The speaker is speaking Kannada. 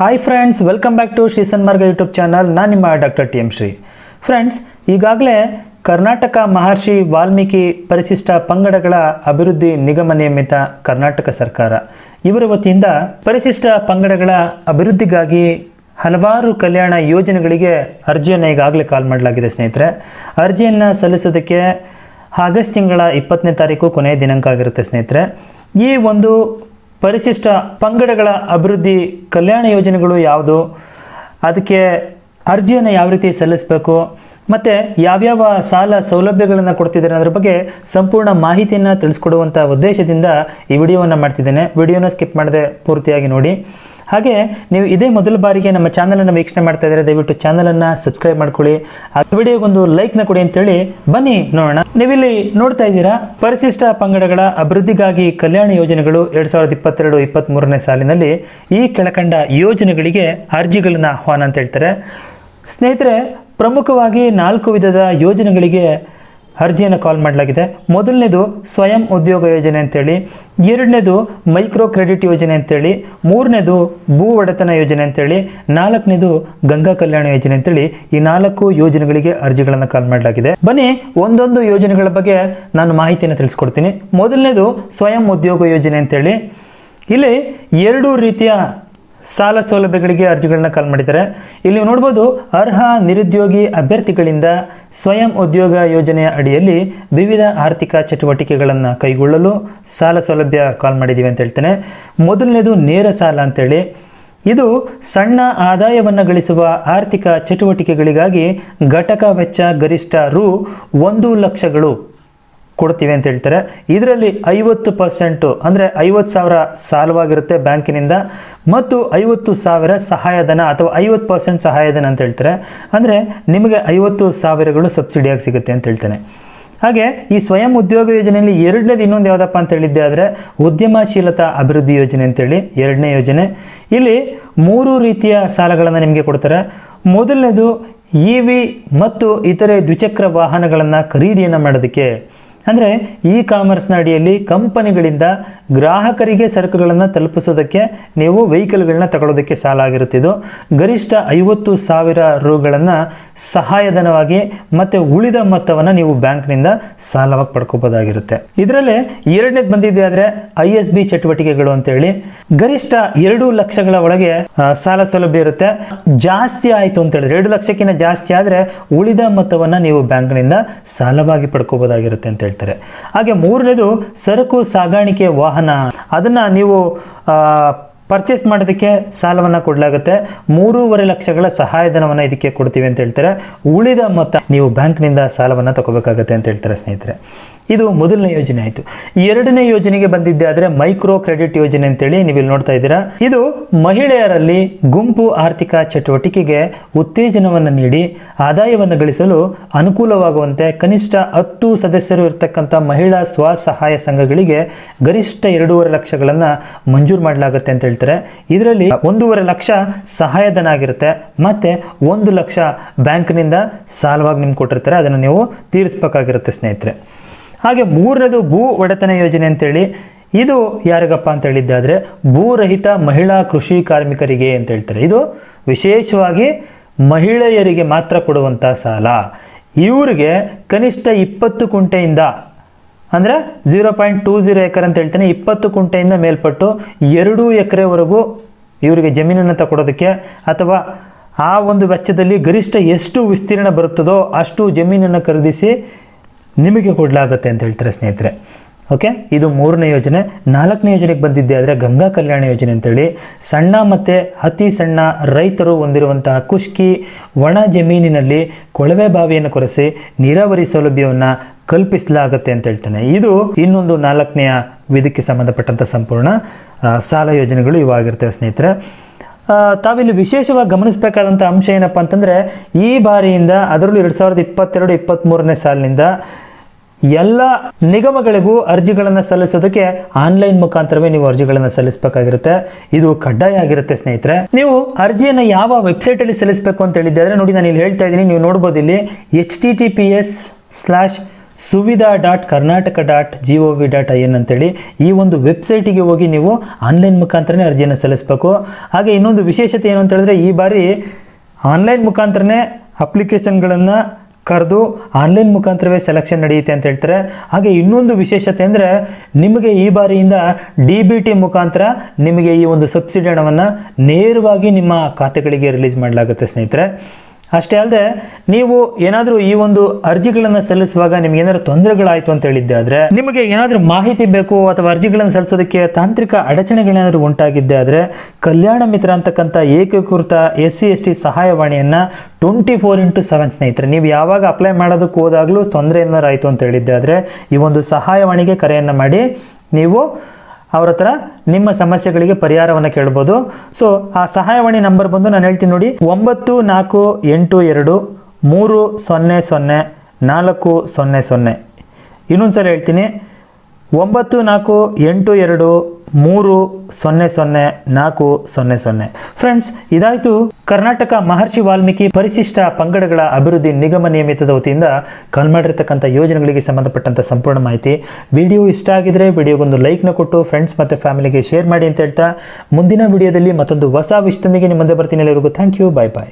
Hi friends, welcome back to Shri Sanmarga YouTube channel. ನಾನು ನಿಮ್ಮ doctor T M Shri. Friends, ಈಗಾಗಲೇ ಕರ್ನಾಟಕ ಮಹರ್ಷಿ ವಾಲ್ಮೀಕಿ ಪರಿಶಿಷ್ಟ ಪಂಗಡಗಳ ಅಭಿವೃದ್ಧಿ ನಿಗಮ ನಿಯಮಿತ ಕರ್ನಾಟಕ ಸರ್ಕಾರ ಇವರ ವತಿಯಿಂದ ಪರಿಶಿಷ್ಟ ಪಂಗಡಗಳ ಅಭಿವೃದ್ಧಿಗಾಗಿ ಹಲವಾರು ಕಲ್ಯಾಣ ಯೋಜನೆಗಳಿಗೆ ಅರ್ಜಿಯನ್ನು ಈಗಾಗಲೇ ಕಾಲ್ ಮಾಡಲಾಗಿದೆ. ಸ್ನೇಹಿತರೆ, ಅರ್ಜಿಯನ್ನು ಸಲ್ಲಿಸೋದಕ್ಕೆ ಆಗಸ್ಟ್ ತಿಂಗಳ 20ನೇ ತಾರೀಕು ಕೊನೆಯ ದಿನಾಂಕ ಆಗಿರುತ್ತೆ. ಸ್ನೇಹಿತರೆ, ಈ ಒಂದು ಪರಿಶಿಷ್ಟ ಪಂಗಡಗಳ ಅಭಿವೃದ್ಧಿ ಕಲ್ಯಾಣ ಯೋಜನೆಗಳು ಯಾವುದು, ಅದಕ್ಕೆ ಅರ್ಜಿಯನ್ನು ಯಾವ ರೀತಿ ಸಲ್ಲಿಸಬೇಕು ಮತ್ತು ಯಾವ್ಯಾವ ಸಾಲ ಸೌಲಭ್ಯಗಳನ್ನು ಕೊಡ್ತಿದ್ದಾರೆ ಅನ್ನೋದ್ರ ಬಗ್ಗೆ ಸಂಪೂರ್ಣ ಮಾಹಿತಿಯನ್ನು ತಿಳಿಸ್ಕೊಡುವಂಥ ಉದ್ದೇಶದಿಂದ ಈ ವಿಡಿಯೋವನ್ನು ಮಾಡ್ತಿದ್ದೇನೆ. ವಿಡಿಯೋನ ಸ್ಕಿಪ್ ಮಾಡದೆ ಪೂರ್ತಿಯಾಗಿ ನೋಡಿ. ಹಾಗೆ ನೀವು ಇದೇ ಮೊದಲ ಬಾರಿಗೆ ನಮ್ಮ ಚಾನಲನ್ನು ವೀಕ್ಷಣೆ ಮಾಡ್ತಾ ಇದ್ದಾರೆ, ದಯವಿಟ್ಟು ಚಾನಲನ್ನು ಸಬ್ಸ್ಕ್ರೈಬ್ ಮಾಡ್ಕೊಳ್ಳಿ, ಆ ವಿಡಿಯೋಗೊಂದು ಲೈಕ್ನ ಕೊಡಿ ಅಂತೇಳಿ ಬನ್ನಿ ನೋಡೋಣ. ನೀವಿಲ್ಲಿ ನೋಡ್ತಾ ಇದ್ದೀರಾ, ಪರಿಶಿಷ್ಟ ಪಂಗಡಗಳ ಅಭಿವೃದ್ಧಿಗಾಗಿ ಕಲ್ಯಾಣ ಯೋಜನೆಗಳು 2022-23ನೇ ಸಾಲಿನಲ್ಲಿ ಈ ಕೆಳಕಂಡ ಯೋಜನೆಗಳಿಗೆ ಅರ್ಜಿಗಳನ್ನು ಆಹ್ವಾನ ಅಂತ ಹೇಳ್ತಾರೆ. ಸ್ನೇಹಿತರೆ, ಪ್ರಮುಖವಾಗಿ 4 ವಿಧದ ಯೋಜನೆಗಳಿಗೆ ಅರ್ಜಿಯನ್ನು ಕಾಲ್ ಮಾಡಲಾಗಿದೆ. ಮೊದಲನೇದು ಸ್ವಯಂ ಉದ್ಯೋಗ ಯೋಜನೆ ಅಂತೇಳಿ, ಎರಡನೇದು ಮೈಕ್ರೋ ಕ್ರೆಡಿಟ್ ಯೋಜನೆ ಅಂತೇಳಿ, ಮೂರನೇದು ಭೂ ಒಡೆತನ ಯೋಜನೆ ಅಂತೇಳಿ, ನಾಲ್ಕನೇದು ಗಂಗಾ ಕಲ್ಯಾಣ ಯೋಜನೆ ಅಂತೇಳಿ ಈ 4 ಯೋಜನೆಗಳಿಗೆ ಅರ್ಜಿಗಳನ್ನು ಕಾಲ್ ಮಾಡಲಾಗಿದೆ. ಬನ್ನಿ ಒಂದೊಂದು ಯೋಜನೆಗಳ ಬಗ್ಗೆ ನಾನು ಮಾಹಿತಿಯನ್ನು ತಿಳಿಸ್ಕೊಡ್ತೀನಿ. ಮೊದಲನೇದು ಸ್ವಯಂ ಉದ್ಯೋಗ ಯೋಜನೆ ಅಂತೇಳಿ, ಇಲ್ಲಿ 2 ರೀತಿಯ ಸಾಲ ಸೌಲಭ್ಯಗಳಿಗೆ ಅರ್ಜಿಗಳನ್ನ ಕಾಲ್ ಮಾಡಿದ್ದಾರೆ. ಇಲ್ಲಿ ನೋಡ್ಬೋದು, ಅರ್ಹ ನಿರುದ್ಯೋಗಿ ಅಭ್ಯರ್ಥಿಗಳಿಂದ ಸ್ವಯಂ ಉದ್ಯೋಗ ಯೋಜನೆಯ ಅಡಿಯಲ್ಲಿ ವಿವಿಧ ಆರ್ಥಿಕ ಚಟುವಟಿಕೆಗಳನ್ನು ಕೈಗೊಳ್ಳಲು ಸಾಲ ಸೌಲಭ್ಯ ಕಾಲ್ ಮಾಡಿದ್ದೀವಿ ಅಂತ ಹೇಳ್ತೇನೆ. ಮೊದಲನೇದು ನೇರ ಸಾಲ ಅಂತೇಳಿ, ಇದು ಸಣ್ಣ ಆದಾಯವನ್ನು ಗಳಿಸುವ ಆರ್ಥಿಕ ಚಟುವಟಿಕೆಗಳಿಗಾಗಿ ಘಟಕ ವೆಚ್ಚ ಗರಿಷ್ಠ ರು 1 ಲಕ್ಷಗಳು ಕೊಡ್ತೀವಿ ಅಂತ ಹೇಳ್ತಾರೆ. ಇದರಲ್ಲಿ 50% ಅಂದರೆ 50,000 ಸಾಲವಾಗಿರುತ್ತೆ ಬ್ಯಾಂಕಿನಿಂದ, ಮತ್ತು 50,000 ಸಹಾಯಧನ ಅಥವಾ 50% ಸಹಾಯಧನ ಅಂತ ಹೇಳ್ತಾರೆ. ಅಂದರೆ ನಿಮಗೆ 50,000ಗಳು ಸಬ್ಸಿಡಿಯಾಗಿ ಸಿಗುತ್ತೆ ಅಂತ ಹೇಳ್ತೇನೆ. ಹಾಗೆ ಈ ಸ್ವಯಂ ಉದ್ಯೋಗ ಯೋಜನೆಯಲ್ಲಿ ಎರಡನೇದು ಇನ್ನೊಂದು ಯಾವುದಪ್ಪ ಅಂತ ಹೇಳಿದ್ದೆ ಆದರೆ ಉದ್ಯಮಶೀಲತಾ ಅಭಿವೃದ್ಧಿ ಯೋಜನೆ ಅಂತೇಳಿ ಎರಡನೇ ಯೋಜನೆ. ಇಲ್ಲಿ 3 ರೀತಿಯ ಸಾಲಗಳನ್ನು ನಿಮಗೆ ಕೊಡ್ತಾರೆ. ಮೊದಲನೇದು EV ಮತ್ತು ಇತರೆ ದ್ವಿಚಕ್ರ ವಾಹನಗಳನ್ನು ಖರೀದಿಯನ್ನು ಮಾಡೋದಕ್ಕೆ, ಅಂದರೆ ಇ ಕಾಮರ್ಸ್ನ ಅಡಿಯಲ್ಲಿ ಕಂಪನಿಗಳಿಂದ ಗ್ರಾಹಕರಿಗೆ ಸರಕುಗಳನ್ನು ತಲುಪಿಸೋದಕ್ಕೆ ನೀವು ವೆಹಿಕಲ್ಗಳನ್ನ ತಗೊಳ್ಳೋದಕ್ಕೆ ಸಾಲ ಆಗಿರುತ್ತೆ. ಇದು ಗರಿಷ್ಠ 50,000 ರುಗಳನ್ನು ಸಹಾಯಧನವಾಗಿ ಮತ್ತು ಉಳಿದ ಮೊತ್ತವನ್ನು ನೀವು ಬ್ಯಾಂಕ್ನಿಂದ ಸಾಲವಾಗಿ ಪಡ್ಕೋಬೋದಾಗಿರುತ್ತೆ. ಇದರಲ್ಲೇ ಎರಡನೇದು ಬಂದಿದೆ ಆದರೆ ISB ಚಟುವಟಿಕೆಗಳು ಅಂತೇಳಿ, ಗರಿಷ್ಠ 2 ಲಕ್ಷಗಳ ಒಳಗೆ ಸಾಲ ಸೌಲಭ್ಯ ಇರುತ್ತೆ. ಜಾಸ್ತಿ ಆಯಿತು ಅಂತ ಹೇಳಿದ್ರೆ 2 ಲಕ್ಷಕ್ಕಿಂತ ಜಾಸ್ತಿ ಆದರೆ ಉಳಿದ ಮೊತ್ತವನ್ನು ನೀವು ಬ್ಯಾಂಕ್ನಿಂದ ಸಾಲವಾಗಿ ಪಡ್ಕೋಬೋದಾಗಿರುತ್ತೆ ಅಂತ ಹೇಳ್ತಾರೆ. ಹಾಗೆ ಮೂರನೇದು ಸರಕು ಸಾಗಾಣಿಕೆ ವಾಹನ, ಅದನ್ನ ನೀವು ಪರ್ಚೇಸ್ ಮಾಡೋದಕ್ಕೆ ಸಾಲವನ್ನು ಕೊಡಲಾಗುತ್ತೆ. 3.5 ಲಕ್ಷಗಳ ಸಹಾಯಧನವನ್ನು ಇದಕ್ಕೆ ಕೊಡ್ತೀವಿ ಅಂತ ಹೇಳ್ತಾರೆ. ಉಳಿದ ಮೊತ್ತ ನೀವು ಬ್ಯಾಂಕ್ನಿಂದ ಸಾಲವನ್ನು ತಗೋಬೇಕಾಗತ್ತೆ ಅಂತ ಹೇಳ್ತಾರೆ. ಸ್ನೇಹಿತರೆ, ಇದು ಮೊದಲನೇ ಯೋಜನೆ ಆಯಿತು. ಎರಡನೇ ಯೋಜನೆಗೆ ಬಂದಿದ್ದೆ ಆದರೆ ಮೈಕ್ರೋ ಕ್ರೆಡಿಟ್ ಯೋಜನೆ ಅಂತೇಳಿ ನೀವಿಲ್ಲಿ ನೋಡ್ತಾ ಇದ್ದೀರಾ. ಇದು ಮಹಿಳೆಯರಲ್ಲಿ ಗುಂಪು ಆರ್ಥಿಕ ಚಟುವಟಿಕೆಗೆ ಉತ್ತೇಜನವನ್ನು ನೀಡಿ ಆದಾಯವನ್ನು ಗಳಿಸಲು ಅನುಕೂಲವಾಗುವಂತೆ ಕನಿಷ್ಠ 10 ಸದಸ್ಯರು ಇರತಕ್ಕಂಥ ಮಹಿಳಾ ಸ್ವಸಹಾಯ ಸಂಘಗಳಿಗೆ ಗರಿಷ್ಠ 2.5 ಲಕ್ಷಗಳನ್ನು ಮಂಜೂರು ಮಾಡಲಾಗುತ್ತೆ ಅಂತ ಹೇಳ್ತಾರೆ. ಇದರಲ್ಲಿ 1.5 ಲಕ್ಷ ಸಹಾಯಧನ ಆಗಿರುತ್ತೆ, ಮತ್ತೆ 1 ಲಕ್ಷ ಬ್ಯಾಂಕ್ನಿಂದ ಸಾಲವಾಗಿ ನಿಮ್ಗೆ ಕೊಟ್ಟಿರ್ತಾರೆ, ಅದನ್ನು ನೀವು ತೀರಿಸಬೇಕಾಗಿರುತ್ತೆ ಸ್ನೇಹಿತರೆ. ಹಾಗೆ ಮೂರನೇದು ಭೂ ಒಡೆತನ ಯೋಜನೆ ಅಂತೇಳಿ, ಇದು ಯಾರಿಗಪ್ಪ ಅಂತ ಹೇಳಿದ್ದಾದರೆ ಭೂರಹಿತ ಮಹಿಳಾ ಕೃಷಿ ಕಾರ್ಮಿಕರಿಗೆ ಅಂತ ಹೇಳ್ತಾರೆ. ಇದು ವಿಶೇಷವಾಗಿ ಮಹಿಳೆಯರಿಗೆ ಮಾತ್ರ ಕೊಡುವಂಥ ಸಾಲ. ಇವರಿಗೆ ಕನಿಷ್ಠ 20 ಕುಂಟೆಯಿಂದ ಅಂದರೆ 0.20 ಎಕರೆ ಅಂತ ಹೇಳ್ತೇನೆ, 20 ಕುಂಟೆಯಿಂದ ಮೇಲ್ಪಟ್ಟು 2 ಎಕರೆವರೆಗೂ ಇವರಿಗೆ ಜಮೀನನ್ನು ತಗೊಳ್ಳೋದಕ್ಕೆ, ಅಥವಾ ಆ ಒಂದು ವೆಚ್ಚದಲ್ಲಿ ಗರಿಷ್ಠ ಎಷ್ಟು ವಿಸ್ತೀರ್ಣ ಬರುತ್ತದೋ ಅಷ್ಟು ಜಮೀನನ್ನು ಖರೀದಿಸಿ ನಿಮಗೆ ಕೊಡಲಾಗುತ್ತೆ ಅಂತ ಹೇಳ್ತಾರೆ ಸ್ನೇಹಿತರೆ. ಓಕೆ, ಇದು ಮೂರನೇ ಯೋಜನೆ. ನಾಲ್ಕನೇ ಯೋಜನೆಗೆ ಬಂದಿದ್ದೆ ಆದರೆ ಗಂಗಾ ಕಲ್ಯಾಣ ಯೋಜನೆ ಅಂತೇಳಿ, ಸಣ್ಣ ಮತ್ತು ಅತಿ ಸಣ್ಣ ರೈತರು ಹೊಂದಿರುವಂತಹ ಖುಷ್ಕಿ ಒಣ ಜಮೀನಿನಲ್ಲಿ ಕೊಳವೆ ಬಾವಿಯನ್ನು ಕೊರೆಸಿ ನೀರಾವರಿ ಸೌಲಭ್ಯವನ್ನು ಕಲ್ಪಿಸಲಾಗುತ್ತೆ ಅಂತ ಹೇಳ್ತಾನೆ. ಇದು ಇನ್ನೊಂದು 4ನೆಯ ವಿಧಕ್ಕೆ ಸಂಬಂಧಪಟ್ಟಂಥ ಸಂಪೂರ್ಣ ಸಾಲ ಯೋಜನೆಗಳು ಇವಾಗಿರ್ತವೆ ಸ್ನೇಹಿತರೆ. ತಾವಿಲ್ಲಿ ವಿಶೇಷವಾಗಿ ಗಮನಿಸಬೇಕಾದಂಥ ಅಂಶ ಏನಪ್ಪ ಅಂತಂದರೆ, ಈ ಬಾರಿಯಿಂದ ಅದರಲ್ಲೂ 2022-23ನೇ ಸಾಲಿನಿಂದ ಎಲ್ಲ ನಿಗಮಗಳಿಗೂ ಅರ್ಜಿಗಳನ್ನು ಸಲ್ಲಿಸೋದಕ್ಕೆ ಆನ್ಲೈನ್ ಮುಖಾಂತರವೇ ನೀವು ಅರ್ಜಿಗಳನ್ನು ಸಲ್ಲಿಸಬೇಕಾಗಿರುತ್ತೆ. ಇದು ಕಡ್ಡಾಯ ಆಗಿರುತ್ತೆ ಸ್ನೇಹಿತರೆ. ನೀವು ಅರ್ಜಿಯನ್ನು ಯಾವ ವೆಬ್ಸೈಟಲ್ಲಿ ಸಲ್ಲಿಸಬೇಕು ಅಂತ ಹೇಳಿದ್ದೆ ಆದರೆ ನೋಡಿ, ನಾನು ಇಲ್ಲಿ ಹೇಳ್ತಾ ಇದ್ದೀನಿ, ನೀವು ನೋಡ್ಬೋದು ಇಲ್ಲಿ https/ suvidha.karnataka.gov.in ಅಂತೇಳಿ ಈ ಒಂದು ವೆಬ್ಸೈಟಿಗೆ ಹೋಗಿ ನೀವು ಆನ್ಲೈನ್ ಮುಖಾಂತರನೇ ಅರ್ಜಿಯನ್ನು ಸಲ್ಲಿಸಬೇಕು. ಹಾಗೆ ಇನ್ನೊಂದು ವಿಶೇಷತೆ ಏನು ಅಂತ ಹೇಳಿದ್ರೆ, ಈ ಬಾರಿ ಆನ್ಲೈನ್ ಮುಖಾಂತರನೇ ಅಪ್ಲಿಕೇಶನ್ಗಳನ್ನು ಕರೆದು ಆನ್ಲೈನ್ ಮುಖಾಂತರವೇ ಸೆಲೆಕ್ಷನ್ ನಡೆಯುತ್ತೆ ಅಂತ ಹೇಳ್ತಾರೆ. ಹಾಗೆ ಇನ್ನೊಂದು ವಿಶೇಷತೆ ಅಂದರೆ, ನಿಮಗೆ ಈ ಬಾರಿಯಿಂದ DBT ಮುಖಾಂತರ ನಿಮಗೆ ಈ ಒಂದು ಸಬ್ಸಿಡಿ ಹಣವನ್ನು ನೇರವಾಗಿ ನಿಮ್ಮ ಖಾತೆಗಳಿಗೆ ರಿಲೀಸ್ ಮಾಡಲಾಗುತ್ತೆ ಸ್ನೇಹಿತರೆ. ಅಷ್ಟೇ ಅಲ್ಲದೆ, ನೀವು ಏನಾದರೂ ಈ ಒಂದು ಅರ್ಜಿಗಳನ್ನು ಸಲ್ಲಿಸುವಾಗ ನಿಮ್ಗೆ ಏನಾದರೂ ತೊಂದರೆಗಳಾಯಿತು ಅಂತ ಹೇಳಿದ್ದೆ ಆದರೆ, ನಿಮಗೆ ಏನಾದರೂ ಮಾಹಿತಿ ಬೇಕು ಅಥವಾ ಅರ್ಜಿಗಳನ್ನು ಸಲ್ಲಿಸೋದಕ್ಕೆ ತಾಂತ್ರಿಕ ಅಡಚಣೆಗಳೇನಾದರೂ ಉಂಟಾಗಿದ್ದೆ ಆದರೆ, ಕಲ್ಯಾಣ ಮಿತ್ರ ಅಂತಕ್ಕಂಥ ಏಕೀಕೃತ SC/ST ಸಹಾಯವಾಣಿಯನ್ನು 24x7 ಸ್ನೇಹಿತರೆ, ನೀವು ಯಾವಾಗ ಅಪ್ಲೈ ಮಾಡೋದಕ್ಕೆ ಹೋದಾಗಲೂ ತೊಂದರೆ ಏನಾರು ಆಯಿತು ಅಂತ ಹೇಳಿದ್ದೆ ಆದರೆ, ಈ ಒಂದು ಸಹಾಯವಾಣಿಗೆ ಕರೆಯನ್ನು ಮಾಡಿ ನೀವು ಅವ್ರ ಹತ್ರ ನಿಮ್ಮ ಸಮಸ್ಯೆಗಳಿಗೆ ಪರಿಹಾರವನ್ನು ಕೇಳ್ಬೋದು. ಸೊ ಆ ಸಹಾಯವಾಣಿ ನಂಬರ್ ಬಂದು ನಾನು ಹೇಳ್ತೀನಿ ನೋಡಿ, 9482300400. ಇನ್ನೊಂದು ಸಲ ಹೇಳ್ತೀನಿ, 9482300400. ಫ್ರೆಂಡ್ಸ್, ಇದಾಯಿತು ಕರ್ನಾಟಕ ಮಹರ್ಷಿ ವಾಲ್ಮೀಕಿ ಪರಿಶಿಷ್ಟ ಪಂಗಡಗಳ ಅಭಿವೃದ್ಧಿ ನಿಗಮ ನಿಯಮಿತದ ವತಿಯಿಂದ ಕಾಲ್ ಮಾಡಿರ್ತಕ್ಕಂಥ ಯೋಜನೆಗಳಿಗೆ ಸಂಬಂಧಪಟ್ಟಂಥ ಸಂಪೂರ್ಣ ಮಾಹಿತಿ. ವಿಡಿಯೋ ಇಷ್ಟ ಆಗಿದ್ರೆ ವಿಡಿಯೋಗೊಂದು ಲೈಕ್ನ ಕೊಟ್ಟು ಫ್ರೆಂಡ್ಸ್ ಮತ್ತು ಫ್ಯಾಮಿಲಿಗೆ ಶೇರ್ ಮಾಡಿ ಅಂತ ಹೇಳ್ತಾ, ಮುಂದಿನ ವಿಡಿಯೋದಲ್ಲಿ ಮತ್ತೊಂದು ಹೊಸ ವಿಷಯದೊಂದಿಗೆ ನಿಮ್ಮ ಮುಂದೆ ಬರ್ತೀನಿ. ಎಲ್ಲರಿಗೂ ಥ್ಯಾಂಕ್ ಯು, ಬಾಯ್ ಬಾಯ್.